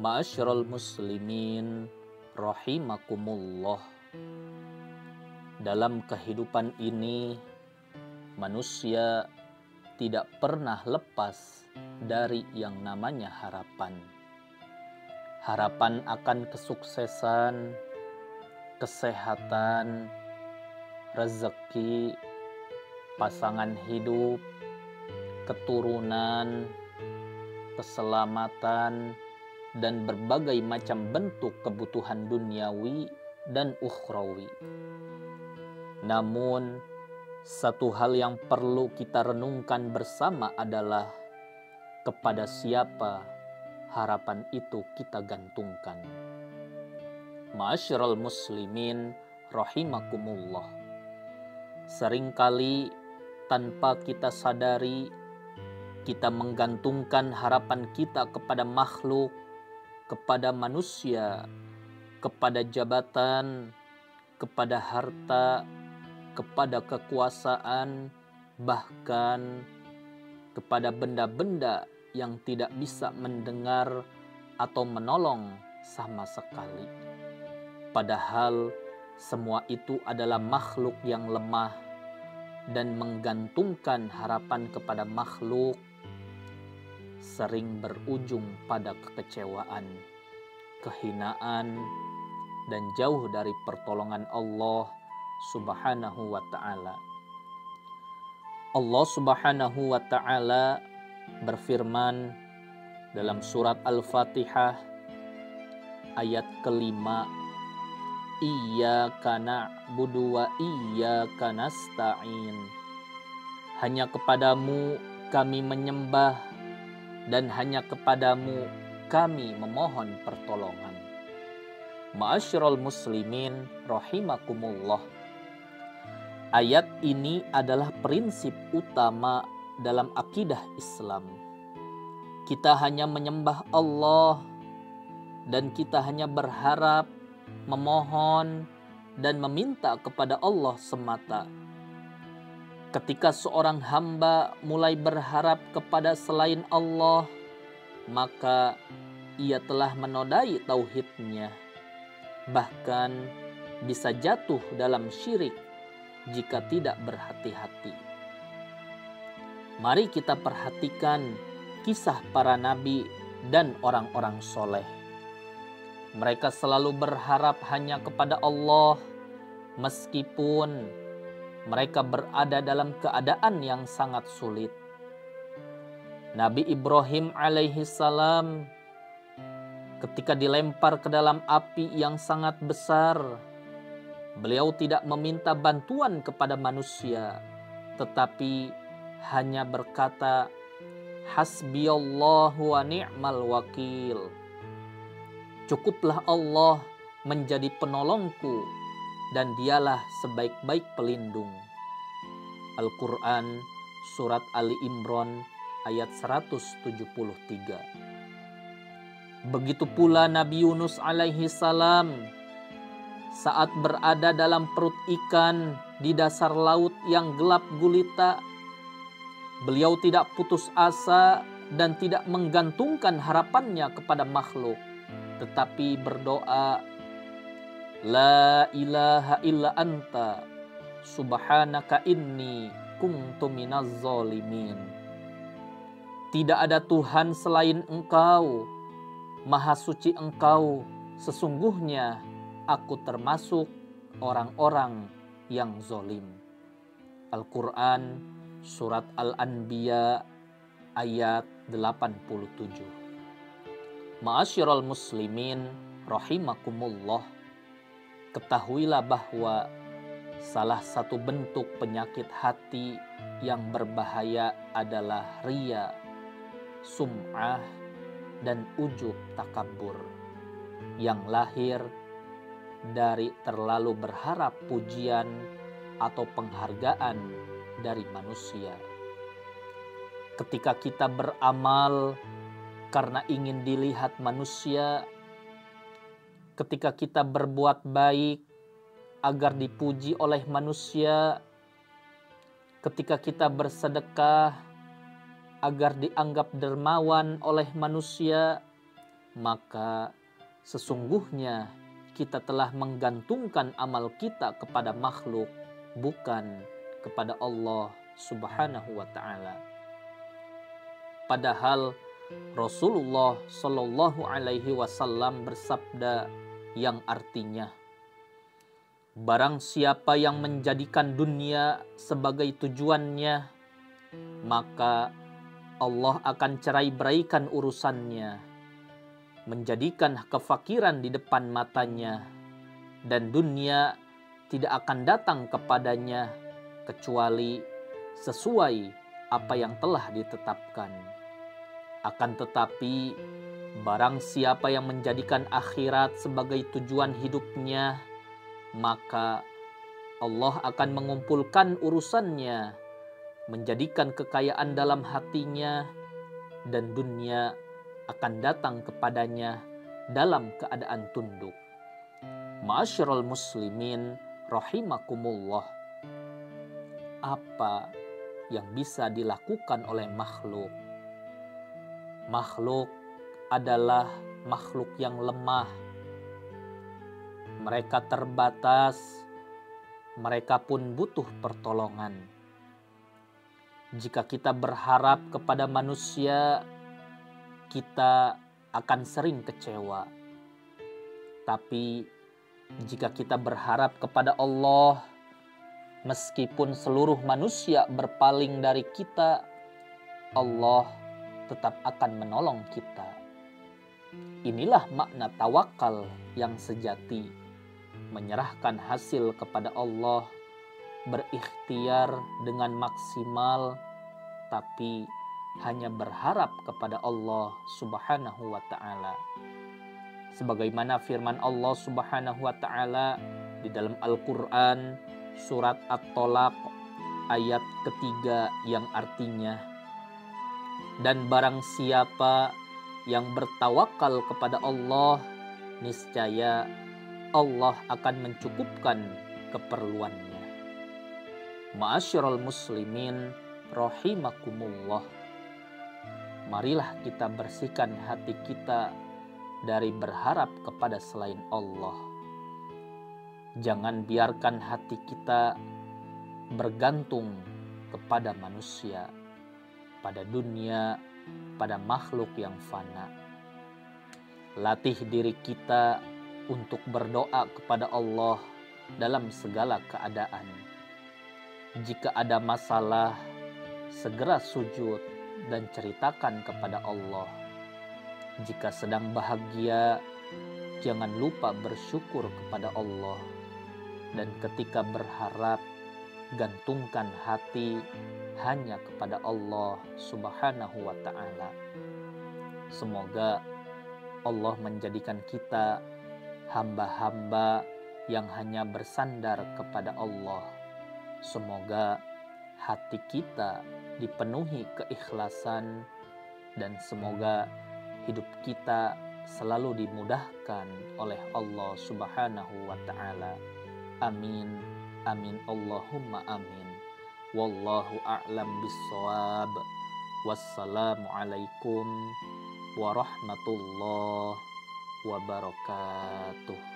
Ma'asyiral muslimin rahimakumullah. Dalam kehidupan ini, manusia tidak pernah lepas dari yang namanya harapan. Harapan akan kesuksesan, kesehatan, rezeki, pasangan hidup, keturunan, keselamatan, dan berbagai macam bentuk kebutuhan duniawi dan ukhrawi. Namun, satu hal yang perlu kita renungkan bersama adalah kepada siapa harapan itu kita gantungkan. Ma'asyiral muslimin rahimakumullah. Seringkali tanpa kita sadari, kita menggantungkan harapan kita kepada makhluk, kepada manusia, kepada jabatan, kepada harta, kepada kekuasaan, bahkan kepada benda-benda yang tidak bisa mendengar atau menolong sama sekali. Padahal semua itu adalah makhluk yang lemah, dan menggantungkan harapan kepada makhluk sering berujung pada kekecewaan, kehinaan, dan jauh dari pertolongan Allah Subhanahu wa ta'ala. Allah Subhanahu wa ta'ala berfirman dalam surat Al-Fatihah ayat kelima, Iyyaka na'budu wa iyyaka nasta'in. Hanya kepadamu kami menyembah dan hanya kepadamu kami memohon pertolongan. Ma'asyiral muslimin rahimakumullah. Ayat ini adalah prinsip utama dalam akidah Islam. Kita hanya menyembah Allah dan kita hanya berharap, memohon, dan meminta kepada Allah semata. Ketika seorang hamba mulai berharap kepada selain Allah, maka ia telah menodai tauhidnya, bahkan bisa jatuh dalam syirik jika tidak berhati-hati. Mari kita perhatikan kisah para nabi dan orang-orang soleh. Mereka selalu berharap hanya kepada Allah, meskipun mereka berada dalam keadaan yang sangat sulit. Nabi Ibrahim alaihi salam ketika dilempar ke dalam api yang sangat besar, beliau tidak meminta bantuan kepada manusia, tetapi hanya berkata, Hasbiyallahu wa ni'mal wakil. Cukuplah Allah menjadi penolongku dan dialah sebaik-baik pelindung. Al-Quran surat Ali Imran ayat 173. Begitu pula Nabi Yunus alaihi salam saat berada dalam perut ikan di dasar laut yang gelap gulita. Beliau tidak putus asa dan tidak menggantungkan harapannya kepada makhluk, tetapi berdoa, La ilaha illa anta subhanaka inni kuntu minaz zalimin. Tidak ada Tuhan selain Engkau, Maha suci Engkau, sesungguhnya aku termasuk orang-orang yang zalim. Al-Quran surat Al-Anbiya ayat 87. Ma'asyiral muslimin rahimakumullah. Ketahuilah bahwa salah satu bentuk penyakit hati yang berbahaya adalah riya, sum'ah, dan ujub takabur yang lahir dari terlalu berharap pujian atau penghargaan dari manusia. Ketika kita beramal karena ingin dilihat manusia, ketika kita berbuat baik agar dipuji oleh manusia, ketika kita bersedekah agar dianggap dermawan oleh manusia, maka sesungguhnya kita telah menggantungkan amal kita kepada makhluk, bukan kepada Allah Subhanahu wa ta'ala. Padahal Rasulullah Shallallahu Alaihi Wasallam bersabda yang artinya, barang siapa yang menjadikan dunia sebagai tujuannya, maka Allah akan cerai-beraikan urusannya, menjadikan kefakiran di depan matanya, dan dunia tidak akan datang kepadanya kecuali sesuai apa yang telah ditetapkan. Akan tetapi, barang siapa yang menjadikan akhirat sebagai tujuan hidupnya, maka Allah akan mengumpulkan urusannya, menjadikan kekayaan dalam hatinya, dan dunia akan datang kepadanya dalam keadaan tunduk. Ma'asyiral muslimin rahimakumullah. Apa yang bisa dilakukan oleh makhluk? Makhluk adalah makhluk yang lemah. Mereka terbatas, mereka pun butuh pertolongan. Jika kita berharap kepada manusia, kita akan sering kecewa. Tapi jika kita berharap kepada Allah, meskipun seluruh manusia berpaling dari kita, Allah tetap akan menolong kita. Inilah makna tawakal yang sejati, menyerahkan hasil kepada Allah, berikhtiar dengan maksimal, tapi hanya berharap kepada Allah Subhanahu wa ta'ala. Sebagaimana firman Allah Subhanahu wa ta'ala di dalam Al-Quran surat At-Tolaq ayat ketiga yang artinya, dan barang siapa yang bertawakal kepada Allah, niscaya Allah akan mencukupkan keperluannya. Ma'asyiral muslimin rahimakumullah. Marilah kita bersihkan hati kita dari berharap kepada selain Allah. Jangan biarkan hati kita bergantung kepada manusia, pada dunia, pada makhluk yang fana. Latih diri kita untuk berdoa kepada Allah dalam segala keadaan. Jika ada masalah, segera sujud dan ceritakan kepada Allah. Jika sedang bahagia, jangan lupa bersyukur kepada Allah. Dan ketika berharap, gantungkan hati hanya kepada Allah Subhanahu wa ta'ala. Semoga Allah menjadikan kita hamba-hamba yang hanya bersandar kepada Allah. Semoga hati kita dipenuhi keikhlasan, dan semoga hidup kita selalu dimudahkan oleh Allah Subhanahu wa ta'ala. Amin, amin, Allahumma amin. Wallahu a'lam bissawab. Wassalamualaikum warahmatullahi wabarakatuh.